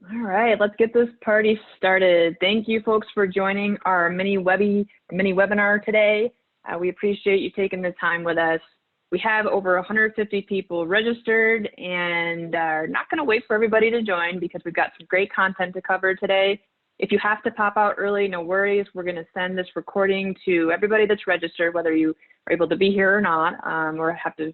All right, let's get this party started. Thank you folks for joining our mini webinar today. We appreciate you taking the time with us. We have over 150 people registered and are not gonna wait for everybody to join because we've got some great content to cover today. If you have to pop out early, no worries. We're gonna send this recording to everybody that's registered, whether you are able to be here or not, or have to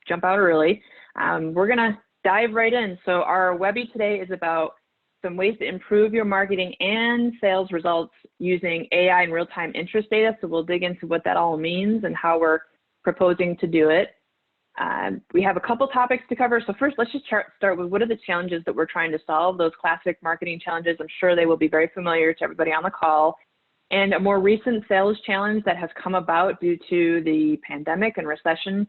jump out early. We're gonna dive right in. So our WEBI today is about some ways to improve your marketing and sales results using AI and real-time interest data. So we'll dig into what that all means and how we're proposing to do it. We have a couple topics to cover. So first, let's just start with what are the challenges that we're trying to solve, those classic marketing challenges. I'm sure they will be very familiar to everybody on the call. And a more recent sales challenge that has come about due to the pandemic and recessions,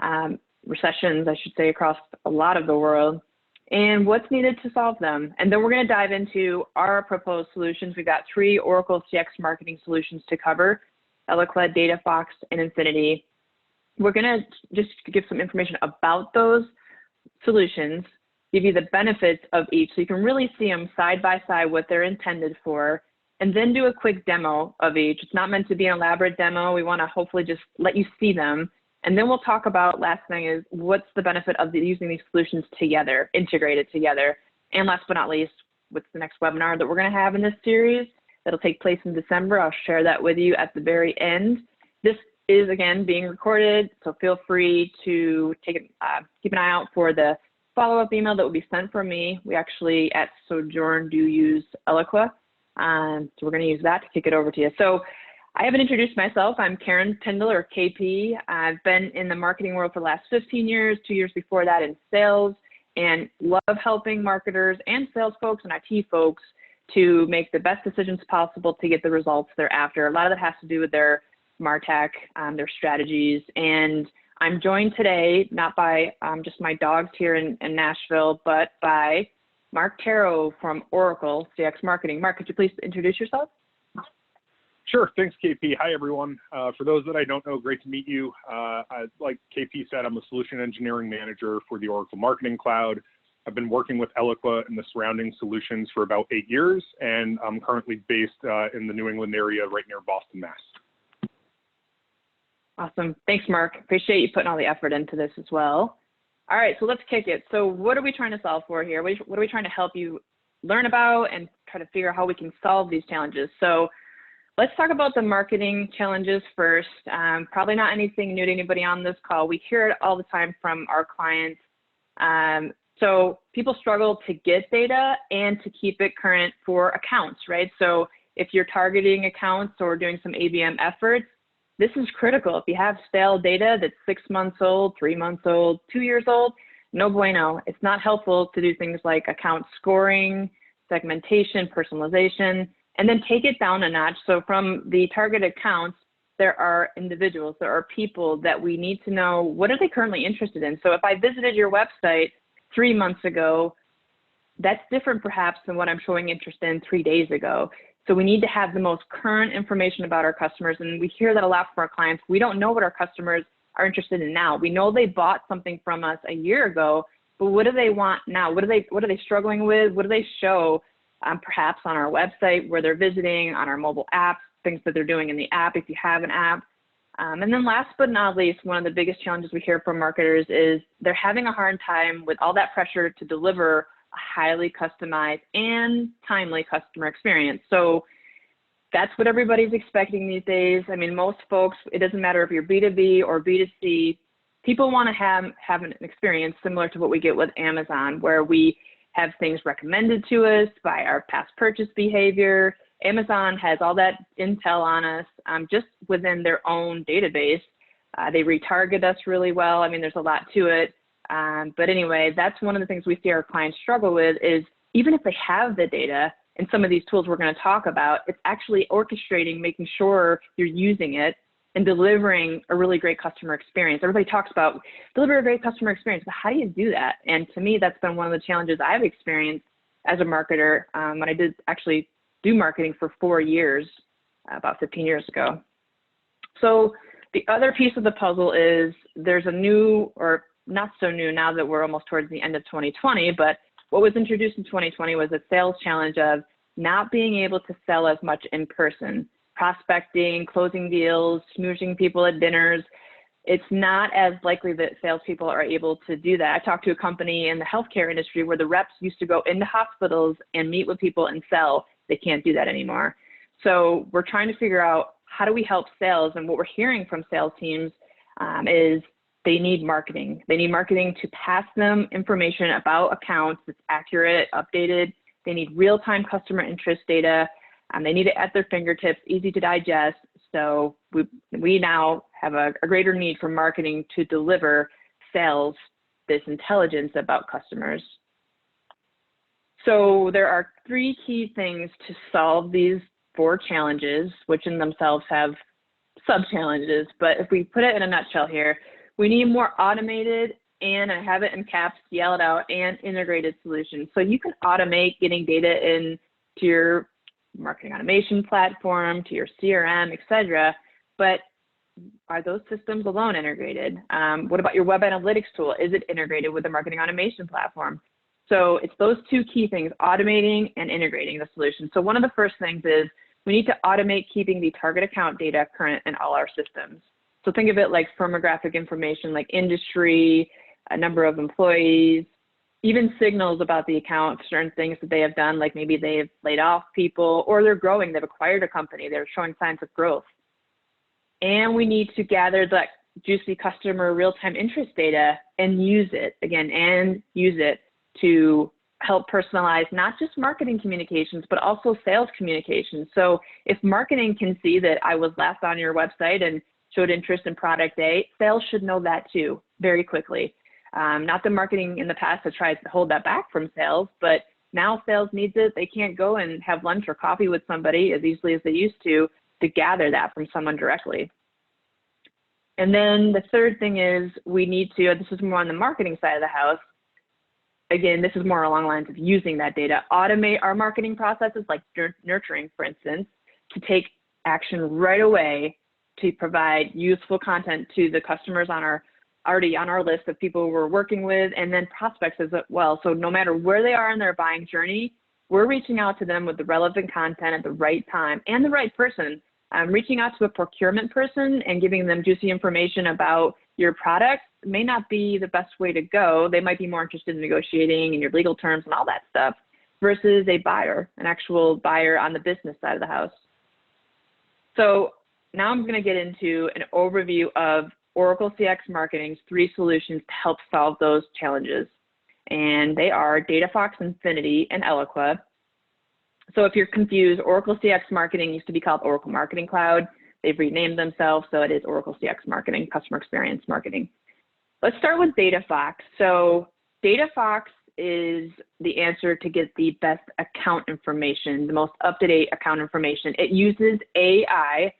I should say, across a lot of the world, and what's needed to solve them. And then we're going to dive into our proposed solutions. We've got 3 Oracle CX marketing solutions to cover: Eloqua, DataFox, and Infinity. We're going to just give some information about those solutions, give you the benefits of each so you can really see them side by side, what they're intended for, and then do a quick demo of each. It's not meant to be an elaborate demo. We want to hopefully just let you see them. And then we'll talk about, last thing is, what's the benefit of using these solutions together, integrated together. And last but not least, what's the next webinar that we're going to have in this series that'll take place in December. I'll share that with you at the very end. This is, again, being recorded, so feel free to keep an eye out for the follow-up email that will be sent from me. We actually, at Sojourn, do use Eloqua, so we're going to use that to kick it over to you. So I haven't introduced myself. I'm Karen Tyndall, or KP. I've been in the marketing world for the last 15 years, 2 years before that in sales, and love helping marketers and sales folks and IT folks to make the best decisions possible to get the results they're after. A lot of that has to do with their MarTech, their strategies. And I'm joined today, not by just my dogs here in Nashville, but by Mark Taro from Oracle CX Marketing. Mark, could you please introduce yourself? Sure. Thanks, KP. Hi, everyone. For those that I don't know, great to meet you. Like KP said, I'm a solution engineering manager for the Oracle Marketing Cloud. I've been working with Eloqua and the surrounding solutions for about 8 years, and I'm currently based in the New England area right near Boston, Mass. Awesome. Thanks, Mark. Appreciate you putting all the effort into this as well. All right, so let's kick it. So what are we trying to solve for here? What are we trying to help you learn about and try to figure out how we can solve these challenges? So let's talk about the marketing challenges first. Probably not anything new to anybody on this call. We hear it all the time from our clients. So people struggle to get data and to keep it current for accounts, right? So if you're targeting accounts or doing some ABM efforts, this is critical. If you have stale data that's 6 months old, 3 months old, 2 years old, no bueno. It's not helpful to do things like account scoring, segmentation, personalization, and then take it down a notch. So from the target accounts, there are individuals, there are people that we need to know, what are they currently interested in? So if I visited your website 3 months ago, that's different perhaps than what I'm showing interest in 3 days ago. So we need to have the most current information about our customers. And we hear that a lot from our clients. We don't know what our customers are interested in now. We know they bought something from us a year ago, but what do they want now? What are they struggling with? What do they show? Perhaps on our website where they're visiting, on our mobile apps, things that they're doing in the app if you have an app. And then last but not least, one of the biggest challenges we hear from marketers is they're having a hard time with all that pressure to deliver a highly customized and timely customer experience. So that's what everybody's expecting these days. I mean, most folks, it doesn't matter if you're B2B or B2C, people want to have an experience similar to what we get with Amazon, where we have things recommended to us by our past purchase behavior. Amazon has all that intel on us just within their own database. They retarget us really well. I mean, there's a lot to it. But anyway, that's one of the things we see our clients struggle with is even if they have the data and some of these tools we're going to talk about, it's actually orchestrating, making sure you're using it and delivering a really great customer experience. Everybody talks about deliver a great customer experience, but how do you do that? And to me, that's been one of the challenges I've experienced as a marketer when I did actually do marketing for 4 years, about 15 years ago. So the other piece of the puzzle is there's a new, or not so new now that we're almost towards the end of 2020, but what was introduced in 2020 was a sales challenge of not being able to sell as much in person, prospecting, closing deals, smooching people at dinners. It's not as likely that salespeople are able to do that. I talked to a company in the healthcare industry where the reps used to go into hospitals and meet with people and sell. They can't do that anymore. So we're trying to figure out how do we help sales, and what we're hearing from sales teams is they need marketing. They need marketing to pass them information about accounts that's accurate, updated. They need real-time customer interest data. They need it at their fingertips, easy to digest. So we now have a greater need for marketing to deliver sales this intelligence about customers. So there are 3 key things to solve these 4 challenges, which in themselves have sub-challenges. But if we put it in a nutshell here, we need more automated, and I have it in caps, yell it out, and integrated solutions. So you can automate getting data into your marketing automation platform, to your CRM, et cetera, but are those systems alone integrated? What about your web analytics tool? Is it integrated with the marketing automation platform? So it's those 2 key things, automating and integrating the solution. So one of the first things is we need to automate keeping the target account data current in all our systems. So think of it like firmographic information, like industry, a number of employees, even signals about the account, certain things that they have done, like maybe they've laid off people or they're growing, they've acquired a company, they're showing signs of growth. And we need to gather that juicy customer real-time interest data and use it, to help personalize not just marketing communications, but also sales communications. So if marketing can see that I was last on your website and showed interest in product A, sales should know that too, very quickly. Not that marketing in the past has tried to hold that back from sales, but now sales needs it. They can't go and have lunch or coffee with somebody as easily as they used to gather that from someone directly. And then the third thing is we need to, this is more on the marketing side of the house, again, this is more along the lines of using that data, automate our marketing processes like nurturing, for instance, to take action right away to provide useful content to the customers already on our list of people we're working with, and then prospects as well. So no matter where they are in their buying journey, we're reaching out to them with the relevant content at the right time and the right person. Reaching out to a procurement person and giving them juicy information about your product may not be the best way to go. They might be more interested in negotiating and your legal terms and all that stuff versus a buyer, an actual buyer on the business side of the house. So now I'm going to get into an overview of Oracle CX Marketing's 3 solutions to help solve those challenges. And they are DataFox, Infinity, and Eloqua. So if you're confused, Oracle CX Marketing used to be called Oracle Marketing Cloud. They've renamed themselves, so it is Oracle CX Marketing, Customer Experience Marketing. Let's start with DataFox. So DataFox is the answer to get the best account information, the most up-to-date account information. It uses AI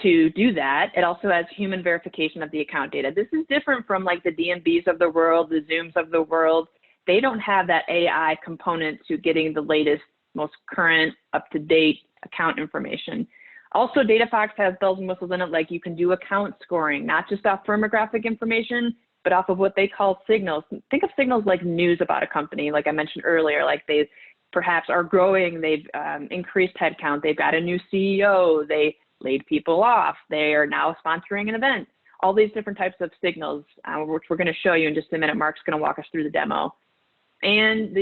to do that. It also has human verification of the account data. This is different from like the DMBs of the world, the Zooms of the world. They don't have that AI component to getting the latest, most current, up-to-date account information. Also, DataFox has bells and whistles in it, like you can do account scoring, not just off firmographic information, but off of what they call signals. Think of signals like news about a company, like I mentioned earlier, like they perhaps are growing, they've increased headcount, they've got a new CEO, they laid people off, they are now sponsoring an event. All these different types of signals, which we're going to show you in just a minute. Mark's going to walk us through the demo. And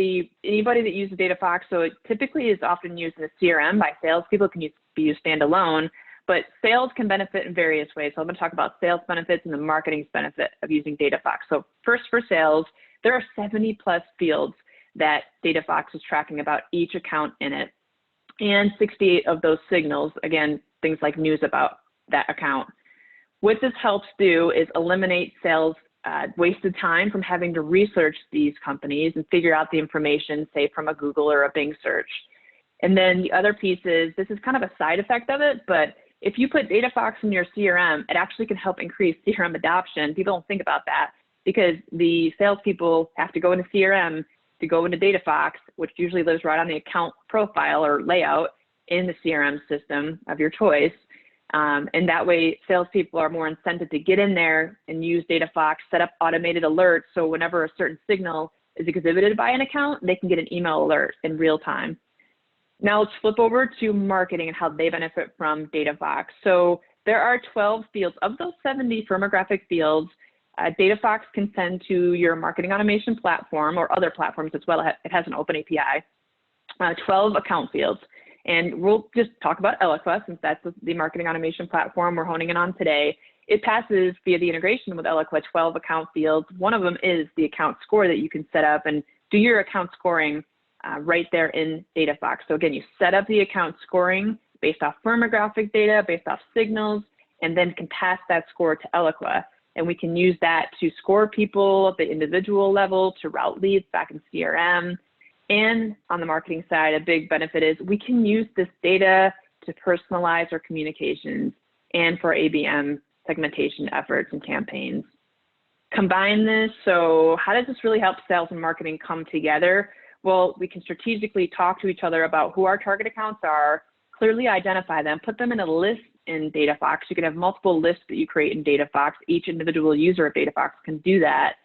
anybody that uses DataFox, so it typically is often used in a CRM by salespeople, can be used standalone, but sales can benefit in various ways. So I'm going to talk about sales benefits and the marketing's benefit of using DataFox. So first, for sales, there are 70+ fields that DataFox is tracking about each account in it, and 68 of those signals, again, things like news about that account. What this helps do is eliminate sales wasted time from having to research these companies and figure out the information, say from a Google or a Bing search. And then the other piece is, this is kind of a side effect of it, but if you put DataFox in your CRM, it actually can help increase CRM adoption. People don't think about that because the salespeople have to go into CRM to go into DataFox, which usually lives right on the account profile or layout in the CRM system of your choice. And that way, salespeople are more incented to get in there and use DataFox, set up automated alerts. So whenever a certain signal is exhibited by an account, they can get an email alert in real time. Now let's flip over to marketing and how they benefit from DataFox. So there are 12 fields. Of those 70 firmographic fields, DataFox can send to your marketing automation platform or other platforms as well. It has an open API, 12 account fields. And we'll just talk about Eloqua since that's the marketing automation platform we're honing in on today. It passes via the integration with Eloqua 12 account fields. One of them is the account score that you can set up and do your account scoring right there in DataFox. So again, you set up the account scoring based off firmographic data, based off signals, and then can pass that score to Eloqua. And we can use that to score people at the individual level, to route leads back in CRM. And on the marketing side, a big benefit is we can use this data to personalize our communications and for ABM segmentation efforts and campaigns. Combine this, so how does this really help sales and marketing come together? Well, we can strategically talk to each other about who our target accounts are, clearly identify them, put them in a list in DataFox. You can have multiple lists that you create in DataFox. Each individual user of DataFox can do that.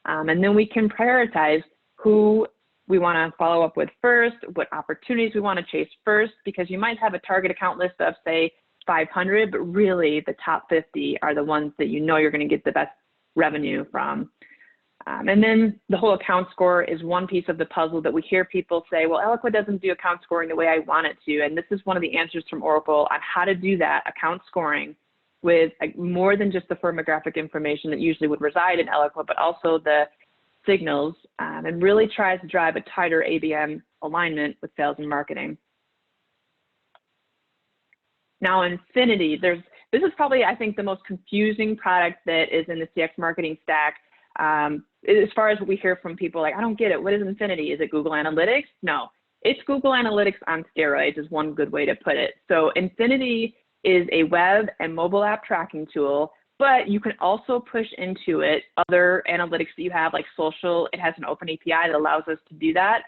And then we can prioritize who we want to follow up with first, what opportunities we want to chase first, because you might have a target account list of, say, 500, but really the top 50 are the ones that you know you're going to get the best revenue from. And then the whole account score is one piece of the puzzle that we hear people say, well, Eloqua doesn't do account scoring the way I want it to. And this is one of the answers from Oracle on how to do that account scoring with more than just the firmographic information that usually would reside in Eloqua, but also the signals, and really tries to drive a tighter ABM alignment with sales and marketing. Now, Infinity, this is probably, I think, the most confusing product that is in the CX marketing stack. As far as what we hear from people, like, I don't get it. What is Infinity? Is it Google Analytics? No, it's Google Analytics on steroids is one good way to put it. So Infinity is a web and mobile app tracking tool, but you can also push into it other analytics that you have, like social. It has an open API that allows us to do that.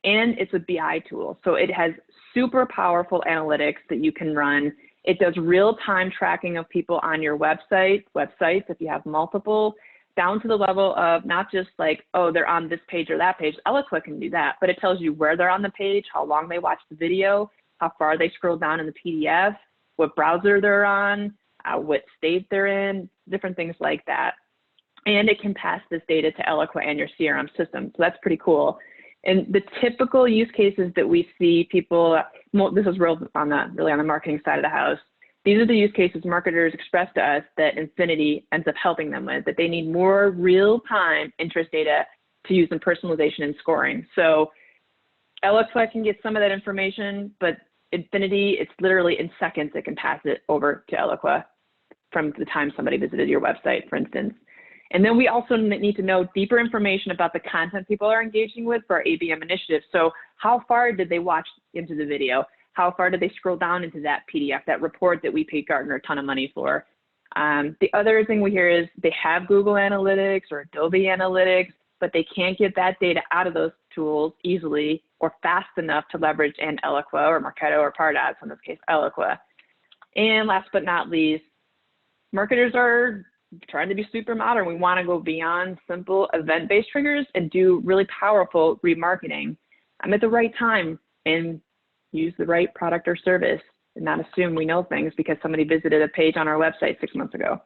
And it's a BI tool. So it has super powerful analytics that you can run. It does real-time tracking of people on your websites, if you have multiple, down to the level of not just like, oh, they're on this page or that page. Eloqua can do that, but it tells you where they're on the page, how long they watched the video, how far they scrolled down in the PDF, what browser they're on, what state they're in, different things like that. And it can pass this data to Eloqua and your CRM system. So that's pretty cool. And the typical use cases that we see people, this is really on the marketing side of the house. These are the use cases marketers express to us that Infinity ends up helping them with, that they need more real-time interest data to use in personalization and scoring. So Eloqua can get some of that information, but Infinity, it's literally in seconds it can pass it over to Eloqua from the time somebody visited your website, for instance. And then we also need to know deeper information about the content people are engaging with for our ABM initiative. So how far did they watch into the video? How far did they scroll down into that PDF, that report that we paid Gartner a ton of money for? The other thing we hear is they have Google Analytics or Adobe Analytics, but they can't get that data out of those tools easily or fast enough to leverage in Eloqua or Marketo or Pardot, in this case, Eloqua. And last but not least, marketers are trying to be super modern. We want to go beyond simple event-based triggers and do really powerful remarketing at the right time and use the right product or service and not assume we know things because somebody visited a page on our website 6 months ago.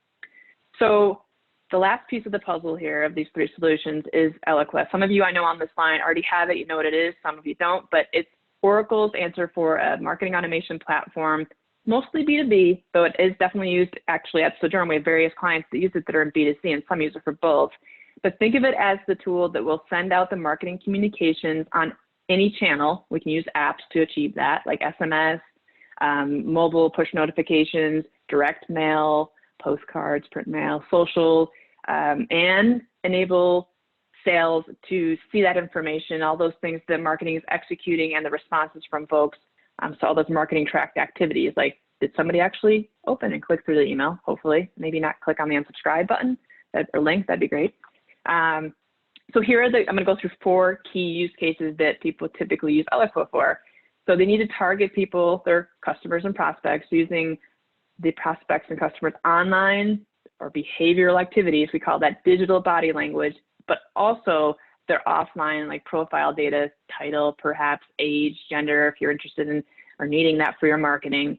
So the last piece of the puzzle here of these three solutions is Eloqua. Some of you I know on this line already have it, you know what it is, some of you don't, but it's Oracle's answer for a marketing automation platform, mostly B2B, though it is definitely used actually at Sojourn. We have various clients that use it that are in B2C and some use it for both. But think of it as the tool that will send out the marketing communications on any channel. We can use apps to achieve that, like SMS, mobile push notifications, direct mail, postcards, print mail, social, and enable sales to see that information, all those things that marketing is executing and the responses from folks. So all those marketing tracked activities, like did somebody actually open and click through the email? Hopefully, maybe not click on the unsubscribe button or link, that'd be great. So here are I'm going to go through 4 key use cases that people typically use Eloqua for. So they need to target people, their customers and prospects, using the prospects and customers online or behavioral activities. We call that digital body language, but also their offline, like profile data, title, perhaps age, gender, if you're interested in or needing that for your marketing.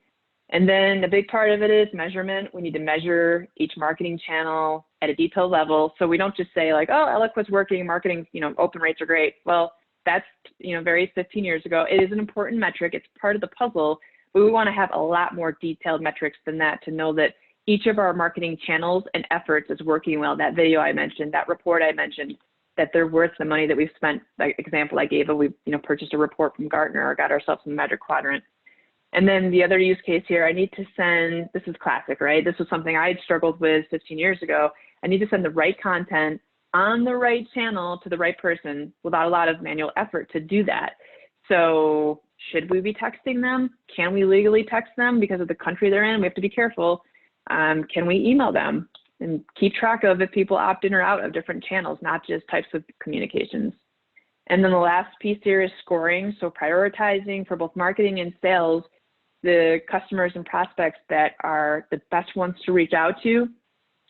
And then the big part of it is measurement. We need to measure each marketing channel at a detailed level. So we don't just say like, oh, Eloqua's working, marketing, open rates are great. Well, that's, very 15 years ago. It is an important metric. It's part of the puzzle, but we want to have a lot more detailed metrics than that to know that each of our marketing channels and efforts is working well. That video I mentioned, that report I mentioned, that they're worth the money that we've spent. Like example I gave, we purchased a report from Gartner or got ourselves in the Magic Quadrant. And then the other use case here, I need to send, this is classic, right? This was something I had struggled with 15 years ago. I need to send the right content on the right channel to the right person without a lot of manual effort to do that. So should we be texting them? Can we legally text them because of the country they're in? We have to be careful. Can we email them and keep track of if people opt in or out of different channels, not just types of communications? And then the last piece here is scoring. So prioritizing for both marketing and sales, the customers and prospects that are the best ones to reach out to,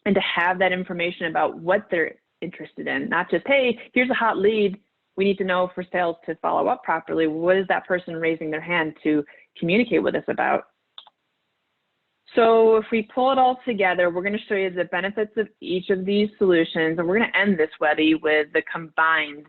and to have that information about what they're interested in, not just, hey, here's a hot lead. We need to know for sales to follow up properly. What is that person raising their hand to communicate with us about? So if we pull it all together, we're going to show you the benefits of each of these solutions, and we're going to end this WEBI with the combined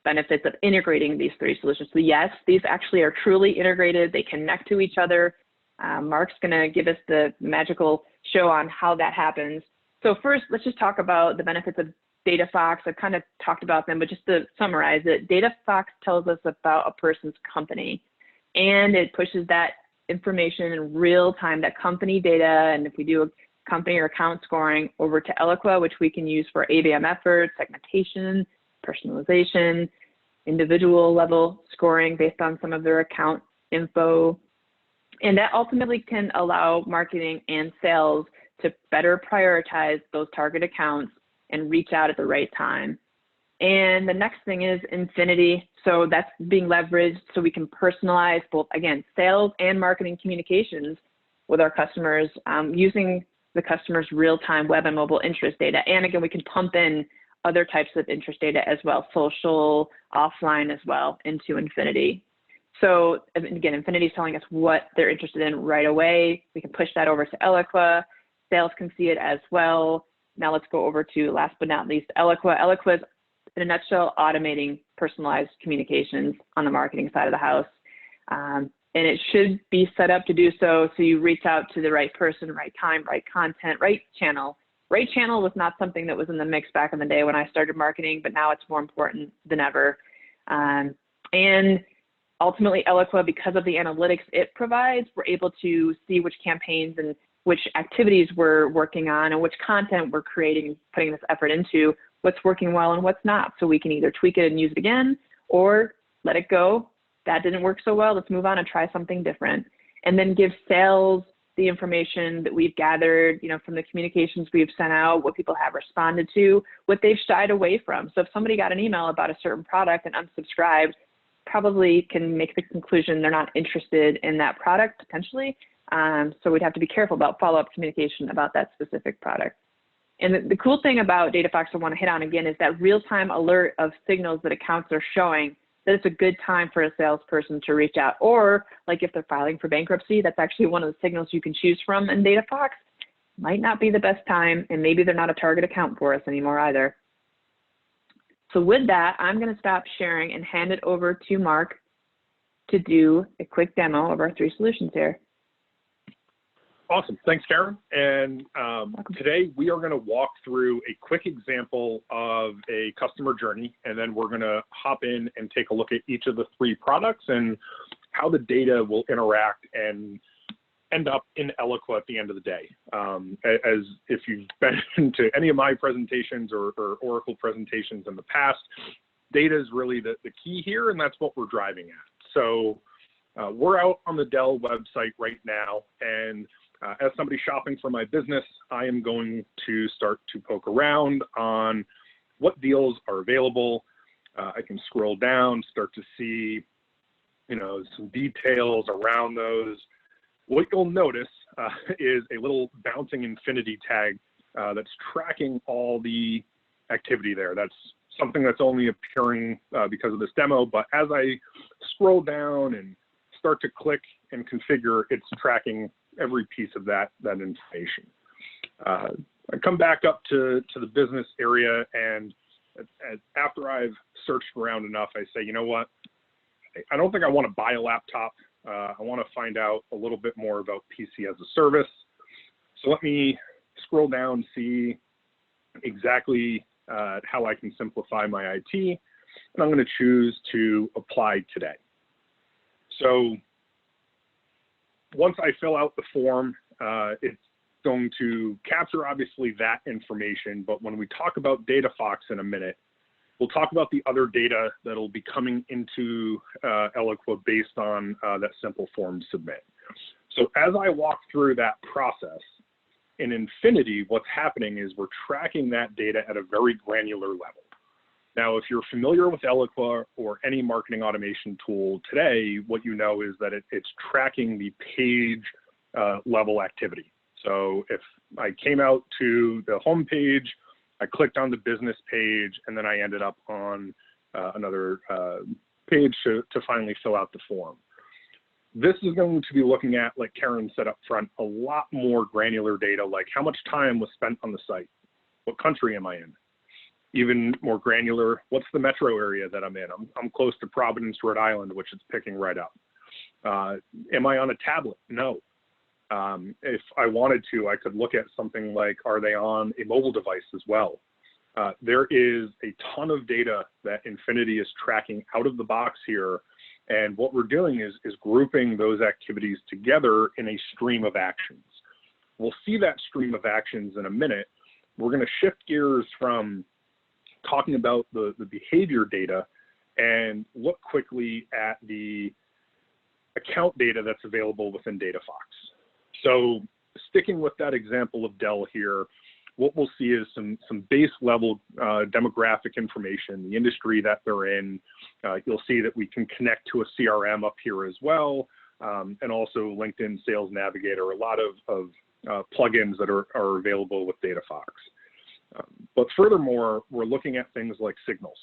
benefits of integrating these three solutions. So yes, these actually are truly integrated. They connect to each other. Mark's going to give us the magical show on how that happens. So first, let's just talk about the benefits of DataFox. I've kind of talked about them, but just to summarize it, DataFox tells us about a person's company, and it pushes that information in real time, that company data, and if we do a company or account scoring, over to Eloqua, which we can use for ABM efforts, segmentation, personalization, individual level scoring based on some of their account info. And that ultimately can allow marketing and sales to better prioritize those target accounts and reach out at the right time. And the next thing is Infinity. So that's being leveraged so we can personalize both, again, sales and marketing communications with our customers using the customer's real-time web and mobile interest data. And again, we can pump in other types of interest data as well, social, offline as well, into Infinity. So again, Infinity is telling us what they're interested in right away. We can push that over to Eloqua. Sales can see it as well. Now let's go over to, last but not least, Eloqua. Eloqua is, in a nutshell, automating personalized communications on the marketing side of the house. And it should be set up to do so you reach out to the right person, right time, right content, right channel. Right channel was not something that was in the mix back in the day when I started marketing, but now it's more important than ever. And ultimately, Eloqua, because of the analytics it provides, we're able to see which campaigns and which activities we're working on and which content we're creating, putting this effort into, what's working well and what's not. So we can either tweak it and use it again or let it go. That didn't work so well. Let's move on and try something different. And then give sales the information that we've gathered, from the communications we've sent out, what people have responded to, what they've shied away from. So if somebody got an email about a certain product and unsubscribed, probably can make the conclusion they're not interested in that product potentially. So we'd have to be careful about follow-up communication about that specific product. And the cool thing about DataFox I want to hit on again is that real-time alert of signals that accounts are showing that it's a good time for a salesperson to reach out. Or like if they're filing for bankruptcy, that's actually one of the signals you can choose from in DataFox. Might not be the best time, and maybe they're not a target account for us anymore either. So with that, I'm going to stop sharing and hand it over to Mark to do a quick demo of our three solutions here. Awesome. Thanks, Karen. And today we are going to walk through a quick example of a customer journey, and then we're going to hop in and take a look at each of the three products and how the data will interact and end up in Eloqua at the end of the day. As if you've been to any of my presentations or Oracle presentations in the past, data is really the key here, and that's what we're driving at. So we're out on the Dell website right now, and as somebody shopping for my business, I am going to start to poke around on what deals are available. I can scroll down, start to see, some details around those. What you'll notice is a little bouncing infinity tag that's tracking all the activity there. That's something that's only appearing because of this demo, but as I scroll down and start to click and configure, it's tracking every piece of that information. I come back up to the business area, and after I've searched around enough, I say, you know what? I don't think I want to buy a laptop. I want to find out a little bit more about PC as a service. So let me scroll down, see exactly how I can simplify my IT, and I'm going to choose to apply today. So once I fill out the form, it's going to capture obviously that information, but when we talk about DataFox in a minute, we'll talk about the other data that'll be coming into Eloqua based on that simple form submit. So as I walk through that process, in Infinity, what's happening is we're tracking that data at a very granular level. Now, if you're familiar with Eloqua or any marketing automation tool today, what you know is that it's tracking the page level activity. So if I came out to the home page, I clicked on the business page, and then I ended up on another page to finally fill out the form. This is going to be looking at, like Karen said up front, a lot more granular data, like how much time was spent on the site, what country am I in, even more granular, what's the metro area that I'm in? I'm close to Providence, Rhode Island, which it's picking right up. Am I on a tablet? No. If I wanted to, I could look at something like, are they on a mobile device as well? There is a ton of data that Infinity is tracking out of the box here. And what we're doing is grouping those activities together in a stream of actions. We'll see that stream of actions in a minute. We're going to shift gears from talking about the behavior data and look quickly at the account data that's available within DataFox. So sticking with that example of Dell here, what we'll see is some base level demographic information, the industry that they're in. You'll see that we can connect to a CRM up here as well, and also LinkedIn Sales Navigator, a lot of plugins that are available with DataFox. But furthermore, we're looking at things like signals.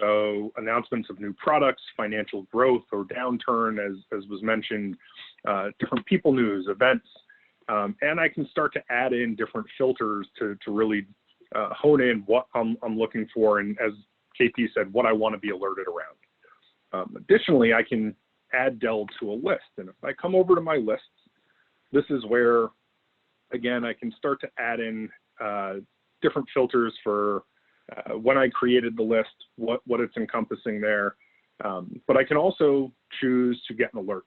So announcements of new products, financial growth or downturn, as was mentioned, different people news, events, and I can start to add in different filters to really hone in what I'm looking for, and as KP said, what I want to be alerted around. Additionally, I can add Dell to a list, and if I come over to my lists, this is where, again, I can start to add in different filters for when I created the list, what it's encompassing there. But I can also choose to get an alert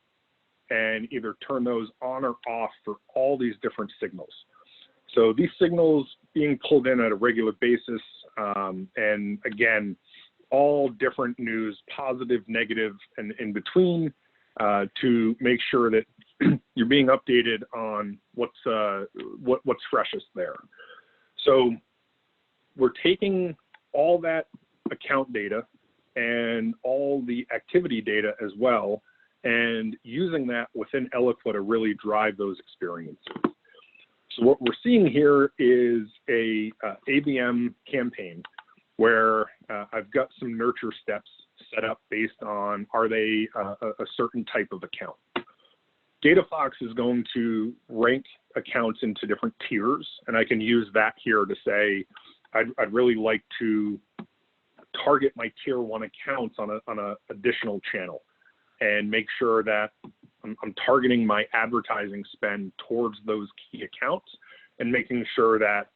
and either turn those on or off for all these different signals. So these signals being pulled in at a regular basis, and again, all different news, positive, negative, and in between, to make sure that you're being updated on what's freshest there. So we're taking all that account data and all the activity data as well, and using that within Eloqua to really drive those experiences. So what we're seeing here is a ABM campaign where I've got some nurture steps set up based on, are they a certain type of account? DataFox is going to rank accounts into different tiers, and I can use that here to say, I'd really like to target my tier 1 accounts on a additional channel and make sure that I'm targeting my advertising spend towards those key accounts and making sure that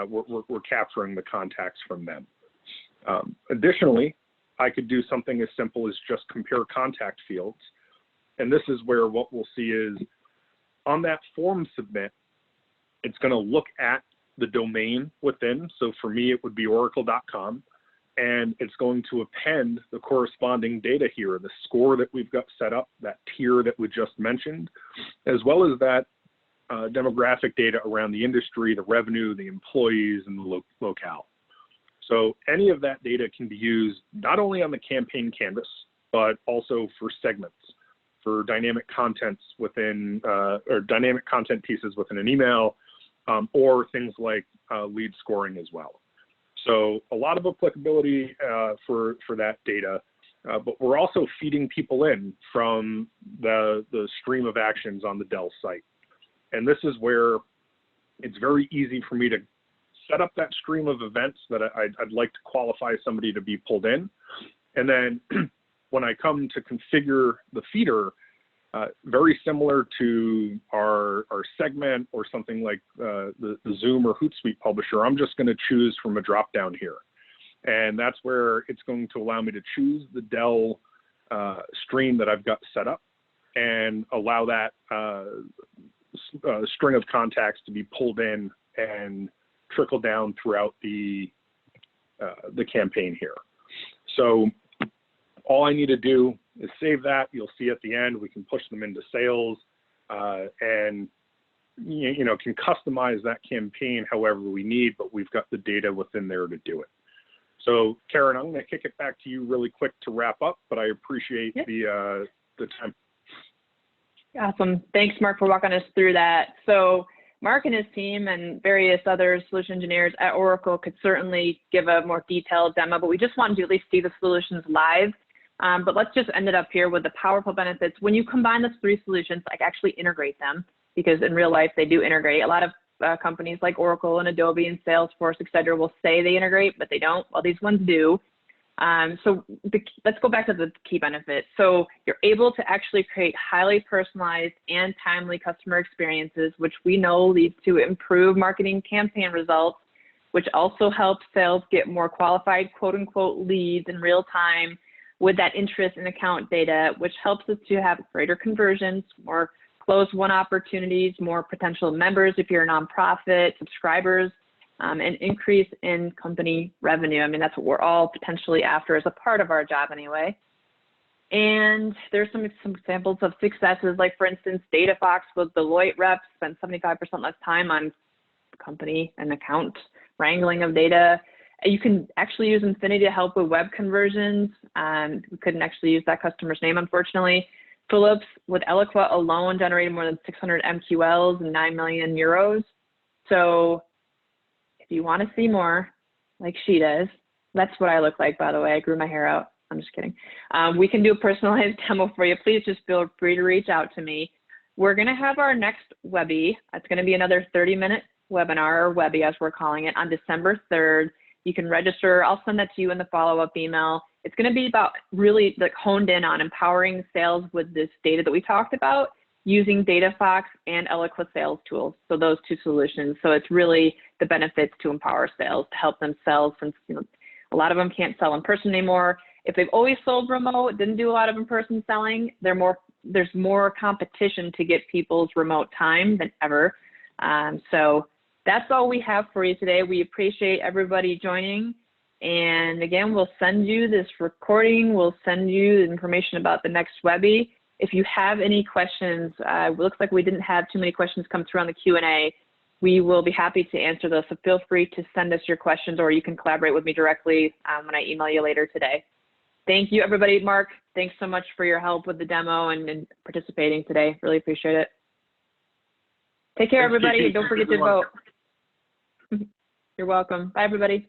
we're capturing the contacts from them. Additionally, I could do something as simple as just compare contact fields. And this is where what we'll see is on that form submit, it's going to look at the domain within. So for me, it would be oracle.com. And it's going to append the corresponding data here, the score that we've got set up, that tier that we just mentioned, as well as that demographic data around the industry, the revenue, the employees, and the locale. So any of that data can be used not only on the campaign canvas, but also for segments, for dynamic contents within, or dynamic content pieces within an email, or things like lead scoring as well. So a lot of applicability for that data, but we're also feeding people in from the stream of actions on the Dell site. And this is where it's very easy for me to set up that stream of events that I'd like to qualify somebody to be pulled in. And then when I come to configure the feeder, very similar to our segment or something like the Zoom or Hootsuite publisher, I'm just going to choose from a drop down here. And that's where it's going to allow me to choose the Dell stream that I've got set up and allow that string of contacts to be pulled in and trickle down throughout the campaign here. So all I need to do is save that. You'll see at the end, we can push them into sales and can customize that campaign however we need, but we've got the data within there to do it. So Karen, I'm going to kick it back to you really quick to wrap up, but I appreciate the time. Awesome. Thanks, Mark, for walking us through that. So Mark and his team and various other solution engineers at Oracle could certainly give a more detailed demo, but we just wanted to at least see the solutions live. But let's just end it up here with the powerful benefits. When you combine those three solutions, like actually integrate them, because in real life they do integrate. A lot of companies like Oracle and Adobe and Salesforce, et cetera, will say they integrate, but they don't. Well, these ones do. Let's go back to the key benefits. So you're able to actually create highly personalized and timely customer experiences, which we know leads to improved marketing campaign results, which also helps sales get more qualified, quote unquote, leads in real time with that interest in account data, which helps us to have greater conversions, more closed won opportunities, more potential members if you're a nonprofit, subscribers, and increase in company revenue. I mean, that's what we're all potentially after as a part of our job anyway. And there's some examples of successes, like for instance, DataFox with Deloitte reps spent 75% less time on company and account wrangling of data. You can actually use Infinity to help with web conversions. We couldn't actually use that customer's name, unfortunately. Philips with Eloqua alone generated more than 600 MQLs and 9 million euros. So if you want to see more like she does, that's what I look like, by the way. I grew my hair out. I'm just kidding. We can do a personalized demo for you. Please just feel free to reach out to me. We're going to have our next WEBI. It's going to be another 30-minute webinar, or WEBI as we're calling it, on December 3rd. You can register. I'll send that to you in the follow-up email. It's going to be about really like honed in on empowering sales with this data that we talked about using DataFox and Eloqua sales tools. So those two solutions. So it's really the benefits to empower sales to help them sell, since a lot of them can't sell in person anymore. If they've always sold remote, didn't do a lot of in-person selling, there's more competition to get people's remote time than ever. So that's all we have for you today. We appreciate everybody joining. And again, we'll send you this recording. We'll send you the information about the next WEBI. If you have any questions, it looks like we didn't have too many questions come through on the Q&A. We will be happy to answer those. So feel free to send us your questions, or you can collaborate with me directly when I email you later today. Thank you, everybody. Mark, thanks so much for your help with the demo and participating today. Really appreciate it. Take care, everybody. Don't forget to vote. You're welcome. Bye, everybody.